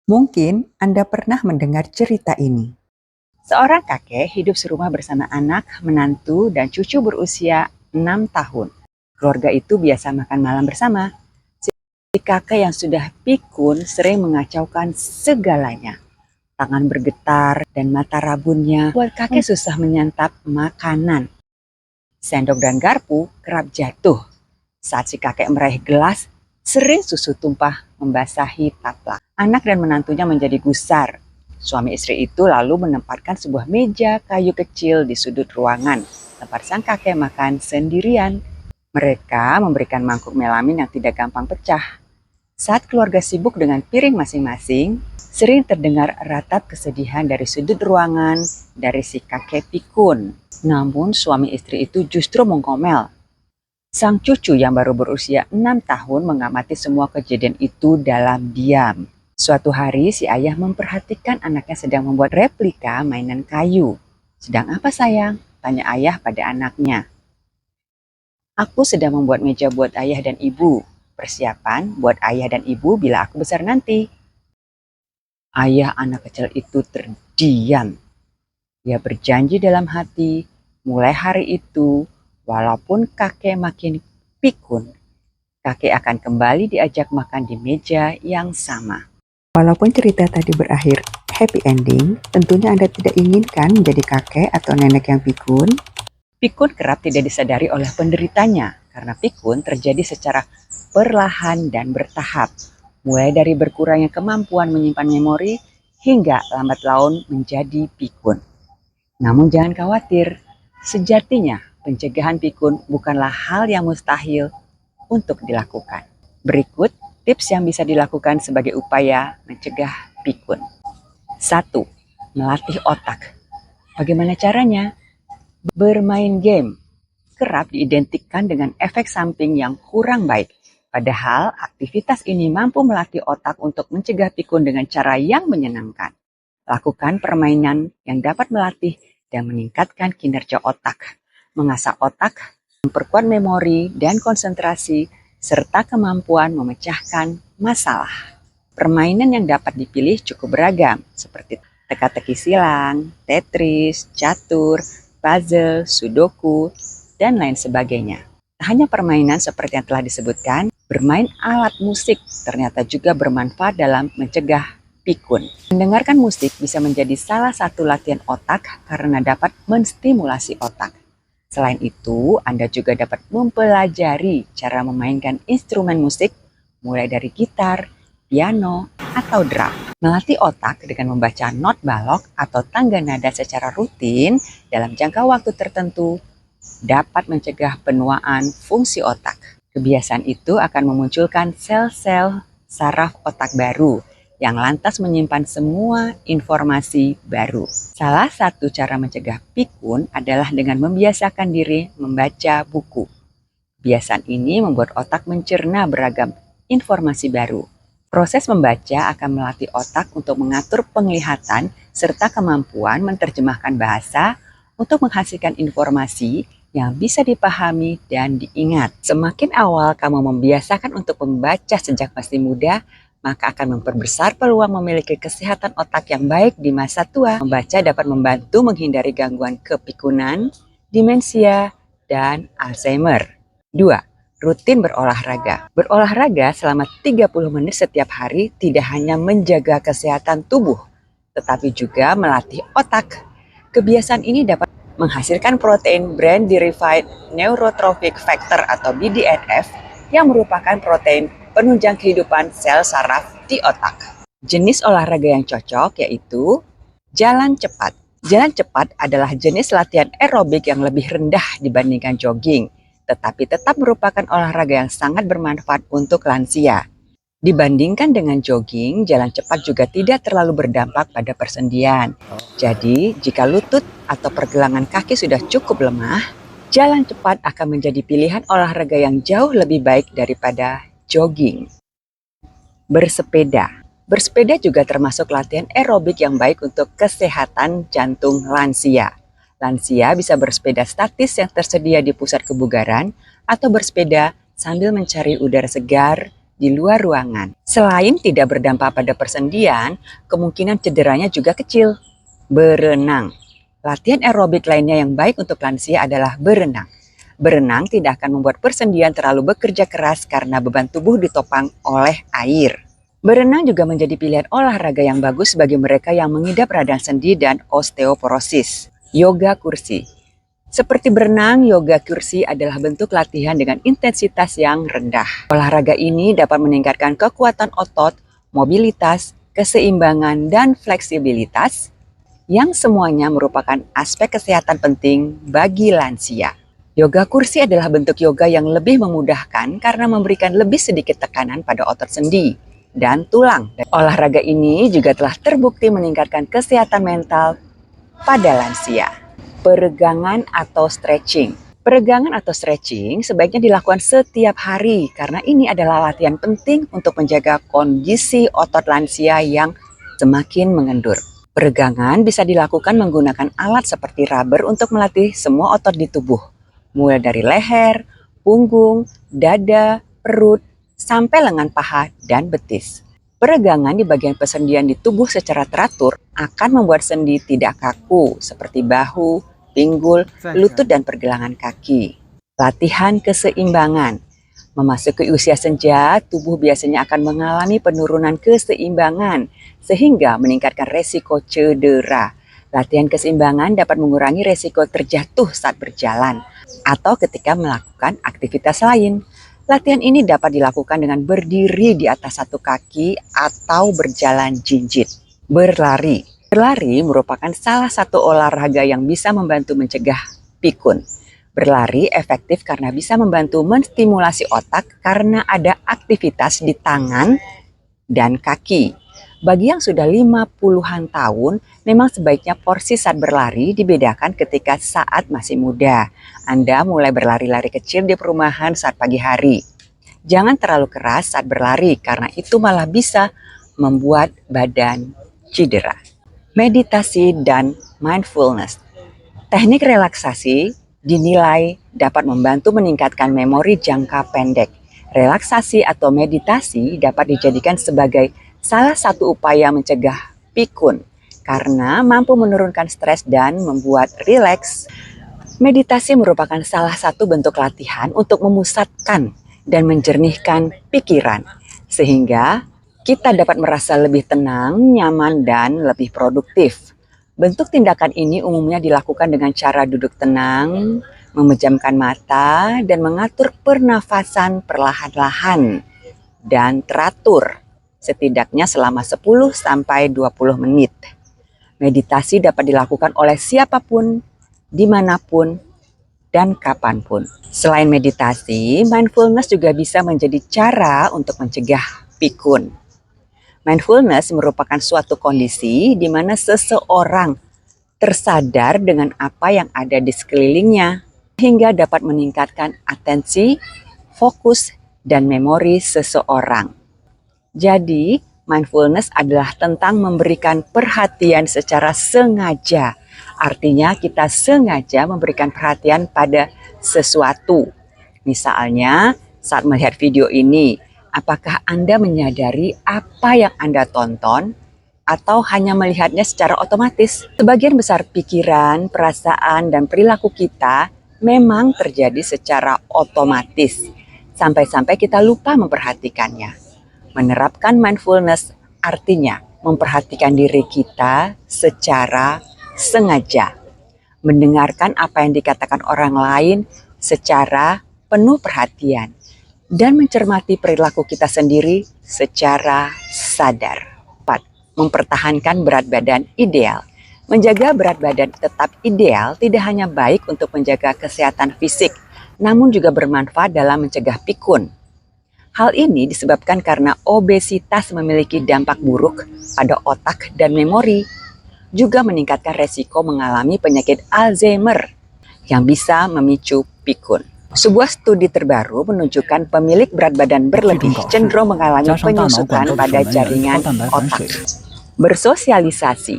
Mungkin Anda pernah mendengar cerita ini. Seorang kakek hidup serumah bersama anak, menantu, dan cucu berusia 6 tahun. Keluarga itu biasa makan malam bersama. Si kakek yang sudah pikun sering mengacaukan segalanya. Tangan bergetar dan mata rabunnya buat kakek susah menyantap makanan. Sendok dan garpu kerap jatuh. Saat si kakek meraih gelas, sering susu tumpah membasahi taplak. Anak dan menantunya menjadi gusar. Suami istri itu lalu menempatkan sebuah meja kayu kecil di sudut ruangan, tempat sang kakek makan sendirian. Mereka memberikan mangkuk melamin yang tidak gampang pecah. Saat keluarga sibuk dengan piring masing-masing, sering terdengar ratap kesedihan dari sudut ruangan dari si kakek pikun. Namun suami istri itu justru mengomel. Sang cucu yang baru berusia 6 tahun mengamati semua kejadian itu dalam diam. Suatu hari si ayah memperhatikan anaknya sedang membuat replika mainan kayu. "Sedang apa sayang?" tanya ayah pada anaknya. "Aku sedang membuat meja buat ayah dan ibu. Persiapan buat ayah dan ibu bila aku besar nanti." Ayah anak kecil itu terdiam. Dia berjanji dalam hati, mulai hari itu, walaupun kakek makin pikun, kakek akan kembali diajak makan di meja yang sama. Walaupun cerita tadi berakhir happy ending, tentunya Anda tidak inginkan menjadi kakek atau nenek yang pikun. Pikun kerap tidak disadari oleh penderitanya, karena pikun terjadi secara perlahan dan bertahap, mulai dari berkurangnya kemampuan menyimpan memori hingga lambat laun menjadi pikun. Namun jangan khawatir, sejatinya pencegahan pikun bukanlah hal yang mustahil untuk dilakukan. Berikut tips yang bisa dilakukan sebagai upaya mencegah pikun. 1. Melatih otak. Bagaimana caranya? Bermain game kerap diidentikan dengan efek samping yang kurang baik. Padahal aktivitas ini mampu melatih otak untuk mencegah pikun dengan cara yang menyenangkan. Lakukan permainan yang dapat melatih dan meningkatkan kinerja otak, mengasah otak, memperkuat memori dan konsentrasi, serta kemampuan memecahkan masalah. Permainan yang dapat dipilih cukup beragam, seperti teka-teki silang, Tetris, catur, puzzle, sudoku, dan lain sebagainya. Tak hanya permainan seperti yang telah disebutkan, bermain alat musik ternyata juga bermanfaat dalam mencegah pikun. Mendengarkan musik bisa menjadi salah satu latihan otak karena dapat menstimulasi otak. Selain itu, Anda juga dapat mempelajari cara memainkan instrumen musik mulai dari gitar, piano, atau drum. Melatih otak dengan membaca not balok atau tangga nada secara rutin dalam jangka waktu tertentu dapat mencegah penuaan fungsi otak. Kebiasaan itu akan memunculkan sel-sel saraf otak baru yang lantas menyimpan semua informasi baru. Salah satu cara mencegah pikun adalah dengan membiasakan diri membaca buku. Kebiasaan ini membuat otak mencerna beragam informasi baru. Proses membaca akan melatih otak untuk mengatur penglihatan serta kemampuan menerjemahkan bahasa untuk menghasilkan informasi yang bisa dipahami dan diingat. Semakin awal kamu membiasakan untuk membaca sejak masih muda, maka akan memperbesar peluang memiliki kesehatan otak yang baik di masa tua. Membaca dapat membantu menghindari gangguan kepikunan, demensia, dan Alzheimer. 2. Rutin berolahraga. Berolahraga selama 30 menit setiap hari tidak hanya menjaga kesehatan tubuh, tetapi juga melatih otak. Kebiasaan ini dapat menghasilkan protein Brain Derived Neurotrophic Factor atau BDNF yang merupakan protein penunjang kehidupan sel saraf di otak. Jenis olahraga yang cocok yaitu jalan cepat. Jalan cepat adalah jenis latihan aerobik yang lebih rendah dibandingkan jogging, tetapi tetap merupakan olahraga yang sangat bermanfaat untuk lansia. Dibandingkan dengan jogging, jalan cepat juga tidak terlalu berdampak pada persendian. Jadi, jika lutut atau pergelangan kaki sudah cukup lemah, jalan cepat akan menjadi pilihan olahraga yang jauh lebih baik daripada jogging. Bersepeda. Bersepeda juga termasuk latihan aerobik yang baik untuk kesehatan jantung lansia. Lansia bisa bersepeda statis yang tersedia di pusat kebugaran atau bersepeda sambil mencari udara segar di luar ruangan. Selain tidak berdampak pada persendian, kemungkinan cederanya juga kecil. Berenang. Latihan aerobik lainnya yang baik untuk lansia adalah berenang. Berenang tidak akan membuat persendian terlalu bekerja keras karena beban tubuh ditopang oleh air. Berenang juga menjadi pilihan olahraga yang bagus bagi mereka yang mengidap radang sendi dan osteoporosis. Yoga kursi. Seperti berenang, yoga kursi adalah bentuk latihan dengan intensitas yang rendah. Olahraga ini dapat meningkatkan kekuatan otot, mobilitas, keseimbangan, dan fleksibilitas, yang semuanya merupakan aspek kesehatan penting bagi lansia. Yoga kursi adalah bentuk yoga yang lebih memudahkan karena memberikan lebih sedikit tekanan pada otot sendi dan tulang. Olahraga ini juga telah terbukti meningkatkan kesehatan mental pada lansia. Peregangan atau stretching. Peregangan atau stretching sebaiknya dilakukan setiap hari karena ini adalah latihan penting untuk menjaga kondisi otot lansia yang semakin mengendur. Peregangan bisa dilakukan menggunakan alat seperti rubber untuk melatih semua otot di tubuh, mulai dari leher, punggung, dada, perut, sampai lengan paha dan betis. Peregangan di bagian persendian di tubuh secara teratur akan membuat sendi tidak kaku seperti bahu, pinggul, lutut, dan pergelangan kaki. Latihan keseimbangan. Memasuki usia senja, tubuh biasanya akan mengalami penurunan keseimbangan sehingga meningkatkan resiko cedera. Latihan keseimbangan dapat mengurangi resiko terjatuh saat berjalan atau ketika melakukan aktivitas lain. Latihan ini dapat dilakukan dengan berdiri di atas satu kaki atau berjalan jinjit. Berlari. Berlari merupakan salah satu olahraga yang bisa membantu mencegah pikun. Berlari efektif karena bisa membantu menstimulasi otak karena ada aktivitas di tangan dan kaki. Bagi yang sudah 50-an tahun, memang sebaiknya porsi saat berlari dibedakan ketika saat masih muda. Anda mulai berlari-lari kecil di perumahan saat pagi hari. Jangan terlalu keras saat berlari karena itu malah bisa membuat badan cedera. Meditasi dan mindfulness. Teknik relaksasi dinilai dapat membantu meningkatkan memori jangka pendek. Relaksasi atau meditasi dapat dijadikan sebagai salah satu upaya mencegah pikun karena mampu menurunkan stres dan membuat rileks. Meditasi merupakan salah satu bentuk latihan untuk memusatkan dan menjernihkan pikiran sehingga kita dapat merasa lebih tenang, nyaman, dan lebih produktif. Bentuk tindakan ini umumnya dilakukan dengan cara duduk tenang, memejamkan mata, dan mengatur pernafasan perlahan-lahan dan teratur, setidaknya selama 10-20 menit. Meditasi dapat dilakukan oleh siapapun, dimanapun, dan kapanpun. Selain meditasi, mindfulness juga bisa menjadi cara untuk mencegah pikun. Mindfulness merupakan suatu kondisi di mana seseorang tersadar dengan apa yang ada di sekelilingnya, hingga dapat meningkatkan atensi, fokus, dan memori seseorang. Jadi, mindfulness adalah tentang memberikan perhatian secara sengaja. Artinya kita sengaja memberikan perhatian pada sesuatu. Misalnya, saat melihat video ini, apakah Anda menyadari apa yang Anda tonton atau hanya melihatnya secara otomatis? Sebagian besar pikiran, perasaan, dan perilaku kita memang terjadi secara otomatis, sampai-sampai kita lupa memperhatikannya. Menerapkan mindfulness artinya memperhatikan diri kita secara sengaja, mendengarkan apa yang dikatakan orang lain secara penuh perhatian, dan mencermati perilaku kita sendiri secara sadar. 4. Mempertahankan berat badan ideal. Menjaga berat badan tetap ideal tidak hanya baik untuk menjaga kesehatan fisik, namun juga bermanfaat dalam mencegah pikun. Hal ini disebabkan karena obesitas memiliki dampak buruk pada otak dan memori, juga meningkatkan resiko mengalami penyakit Alzheimer yang bisa memicu pikun. Sebuah studi terbaru menunjukkan pemilik berat badan berlebih cenderung mengalami penyusutan pada jaringan otak. Bersosialisasi.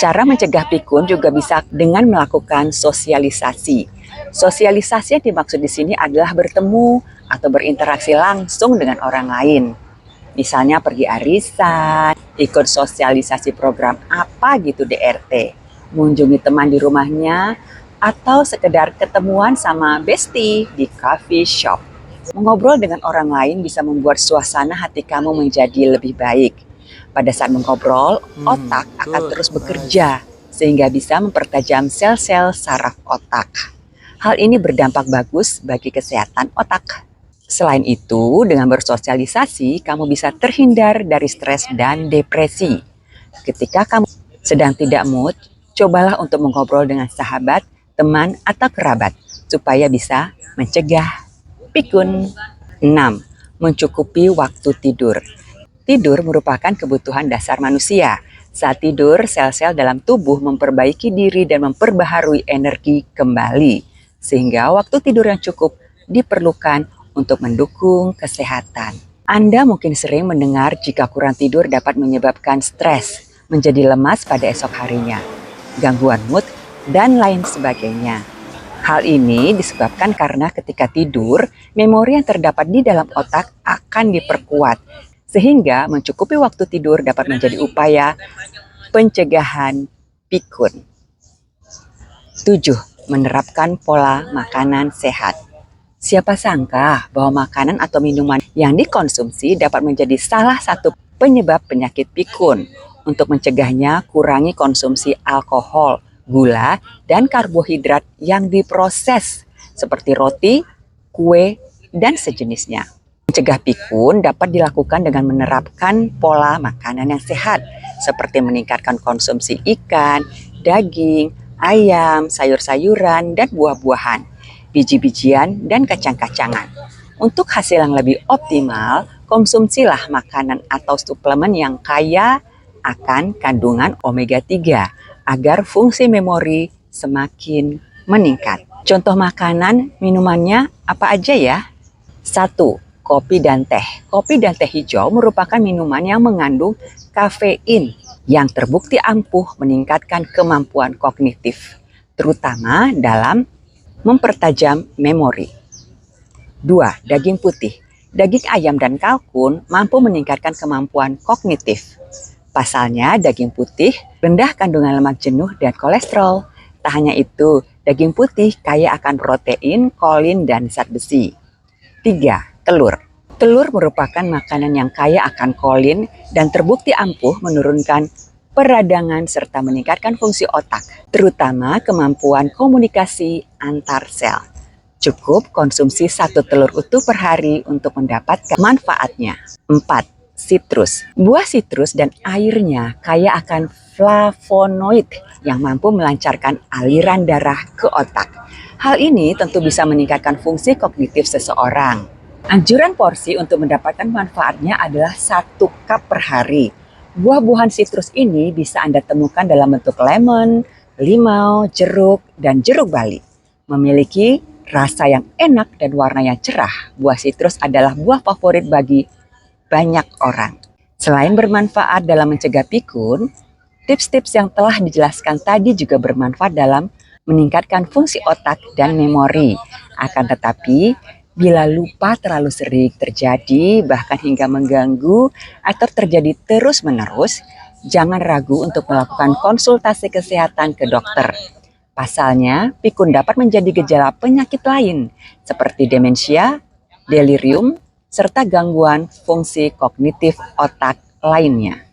Cara mencegah pikun juga bisa dengan melakukan sosialisasi. Sosialisasi yang dimaksud di sini adalah bertemu atau berinteraksi langsung dengan orang lain. Misalnya pergi arisan, ikut sosialisasi program apa gitu di RT, mengunjungi teman di rumahnya, atau sekedar ketemuan sama bestie di coffee shop. Mengobrol dengan orang lain bisa membuat suasana hati kamu menjadi lebih baik. Pada saat mengobrol, otak akan terus bekerja sehingga bisa mempertajam sel-sel saraf otak. Hal ini berdampak bagus bagi kesehatan otak. Selain itu, dengan bersosialisasi, kamu bisa terhindar dari stres dan depresi. Ketika kamu sedang tidak mood, cobalah untuk mengobrol dengan sahabat, teman, atau kerabat supaya bisa mencegah pikun. 6. Mencukupi waktu tidur. Tidur merupakan kebutuhan dasar manusia. Saat tidur, sel-sel dalam tubuh memperbaiki diri dan memperbaharui energi kembali. Sehingga waktu tidur yang cukup diperlukan untuk mendukung kesehatan. Anda mungkin sering mendengar jika kurang tidur dapat menyebabkan stres, menjadi lemas pada esok harinya, gangguan mood, dan lain sebagainya. Hal ini disebabkan karena ketika tidur, memori yang terdapat di dalam otak akan diperkuat, sehingga mencukupi waktu tidur dapat menjadi upaya pencegahan pikun. 7. Menerapkan pola makanan sehat. Siapa sangka bahwa makanan atau minuman yang dikonsumsi dapat menjadi salah satu penyebab penyakit pikun. Untuk mencegahnya, kurangi konsumsi alkohol, gula, dan karbohidrat yang diproses seperti roti, kue, dan sejenisnya. Mencegah pikun dapat dilakukan dengan menerapkan pola makanan yang sehat seperti meningkatkan konsumsi ikan, daging, ayam, sayur-sayuran, dan buah-buahan, biji-bijian, dan kacang-kacangan. Untuk hasil yang lebih optimal, konsumsilah makanan atau suplemen yang kaya akan kandungan omega 3 agar fungsi memori semakin meningkat. Contoh makanan, minumannya apa aja ya? 1. Kopi dan teh. Kopi dan teh hijau merupakan minuman yang mengandung kafein yang terbukti ampuh meningkatkan kemampuan kognitif, terutama dalam mempertajam memori. 2. Daging putih. Daging ayam dan kalkun mampu meningkatkan kemampuan kognitif. Pasalnya, daging putih rendah kandungan lemak jenuh dan kolesterol. Tak hanya itu, daging putih kaya akan protein, kolin, dan zat besi. 3. Telur. Telur merupakan makanan yang kaya akan kolin dan terbukti ampuh menurunkan peradangan serta meningkatkan fungsi otak, terutama kemampuan komunikasi antar sel. Cukup konsumsi 1 telur utuh per hari untuk mendapatkan manfaatnya. 4. Sitrus. Buah sitrus dan airnya kaya akan flavonoid yang mampu melancarkan aliran darah ke otak. Hal ini tentu bisa meningkatkan fungsi kognitif seseorang. Anjuran porsi untuk mendapatkan manfaatnya adalah 1 cup per hari. Buah-buahan sitrus ini bisa Anda temukan dalam bentuk lemon, limau, jeruk, dan jeruk bali. Memiliki rasa yang enak dan warna yang cerah, buah sitrus adalah buah favorit bagi banyak orang. Selain bermanfaat dalam mencegah pikun, tips-tips yang telah dijelaskan tadi juga bermanfaat dalam meningkatkan fungsi otak dan memori. Akan tetapi, bila lupa terlalu sering terjadi, bahkan hingga mengganggu atau terjadi terus-menerus, jangan ragu untuk melakukan konsultasi kesehatan ke dokter. Pasalnya, pikun dapat menjadi gejala penyakit lain seperti demensia, delirium, serta gangguan fungsi kognitif otak lainnya.